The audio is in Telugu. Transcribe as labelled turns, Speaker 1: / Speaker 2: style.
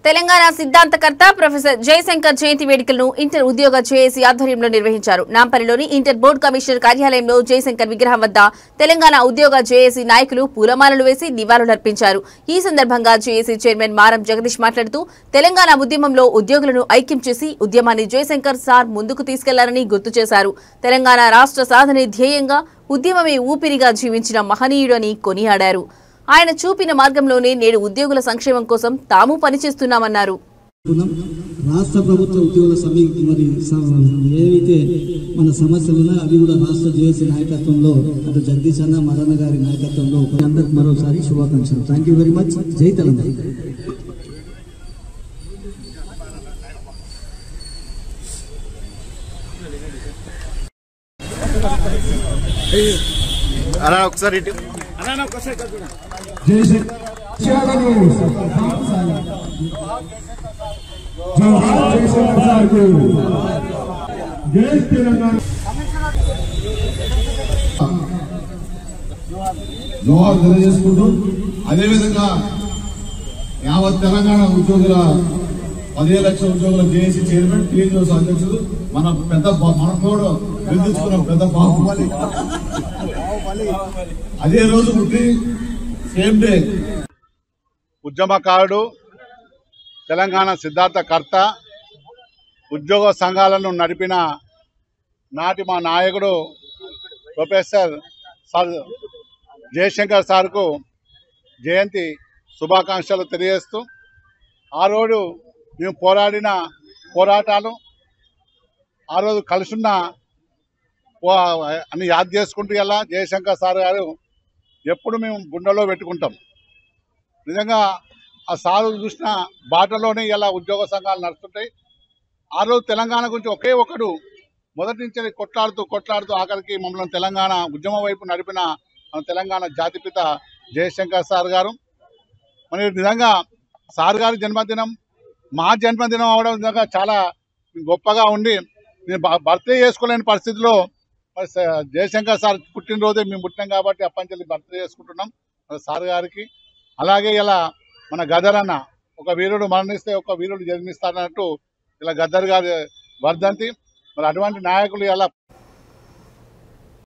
Speaker 1: తెలంగాణ సిద్ధాంతకర్త ప్రొఫెసర్ జయశంకర్ జయంతి వేడుకలను ఇంటర్ ఉద్యోగ జేఏసీ ఆధ్వర్యంలో నిర్వహించారు. నాంపల్లిలోని ఇంటర్ బోర్డు కమిషనర్ కార్యాలయంలో జయశంకర్ విగ్రహం వద్ద తెలంగాణ ఉద్యోగ జేఏసీ నాయకులు పూలమాలలు వేసి నివాళులర్పించారు. ఈ సందర్భంగా జేఏసీ చైర్మన్ మారం జగదీష్ మాట్లాడుతూ తెలంగాణ ఉద్యమంలో ఉద్యోగులను ఐక్యం చేసి ఉద్యమాన్ని జయశంకర్ సార్ ముందుకు తీసుకెళ్లారని గుర్తు చేశారు. తెలంగాణ రాష్ట్ర సాధనే ధ్యేయంగా ఉద్యమమే ఊపిరిగా జీవించిన మహనీయుడని కొనియాడారు. ఆయన చూపిన మార్గంలోనే నేడు ఉద్యోగుల సంక్షేమం కోసం తాము పనిచేస్తున్నామన్నారు.
Speaker 2: రాష్ట్ర ప్రభుత్వ ఉద్యోగుల సమితి మరి ఏవైతే మన సమస్యలు ఉన్నాయో అవి కూడా రాష్ట్ర జేఏసీ నాయకత్వంలో అటు జగదీష్ అన్న మరన్న గారి నాయకత్వంలో అందరికి మరోసారి శుభాకాంక్షలు. Thank you very much. జై తెలంగాణ.
Speaker 3: ఒకసారి
Speaker 4: జోహార్ తెలియజేసుకుంటూ అదేవిధంగా యావత్ తెలంగాణ ఉద్యోగుల 15 లక్షల ఉద్యోగుల జేఏసీ చైర్మన్ టీజోస్ అధ్యక్షుడు మన కూడా వెళ్తున్న పెద్ద బాహుబలి అదే రోజు పుట్టి సేమ్ డే
Speaker 3: ఉద్యమకారుడు, తెలంగాణ సిద్ధాంతకర్త, ఉద్యోగ సంఘాలను నడిపిన నాటి మా నాయకుడు ప్రొఫెసర్ జయశంకర్ సార్కు జయంతి శుభాకాంక్షలు తెలియజేస్తూ ఆ రోజు మేము పోరాడిన పోరాటాలు, ఆ రోజు కలుసున్న అని యాద్ చేసుకుంటూ ఇలా జయశంకర్ సార్ గారు ఎప్పుడు మేము గుండెలో పెట్టుకుంటాం. నిజంగా ఆ సారు చూసిన బాటలోనే ఇలా ఉద్యోగ సంఘాలు నడుస్తుంటాయి. ఆ రోజు తెలంగాణ గురించి ఒకే ఒకడు మొదటి నుంచి కొట్లాడుతూ ఆఖరికి మమ్మల్ని తెలంగాణ ఉద్యమం వైపు నడిపిన మన తెలంగాణ జాతిపిత జయశంకర్ సార్ గారు. మరి నిజంగా సార్ గారి జన్మదినం మా జన్మదినం అవడం నిజంగా చాలా గొప్పగా ఉండి నేను బర్త్డే చేసుకోలేని పరిస్థితిలో మరి జయశంకర్ సార్ పుట్టినరోజే మేము పుట్టినాం కాబట్టి అప్పంచెల్లి బర్త్డే చేసుకుంటున్నాం మరి సార్ గారికి. అలాగే ఇలా మన గదర్ అన్న ఒక వీరుడు మరణిస్తే ఒక వీరుడు జన్మిస్తారన్నట్టు ఇలా గద్దర్ గారి వర్ధంతి. మరి అటువంటి నాయకులు ఇలా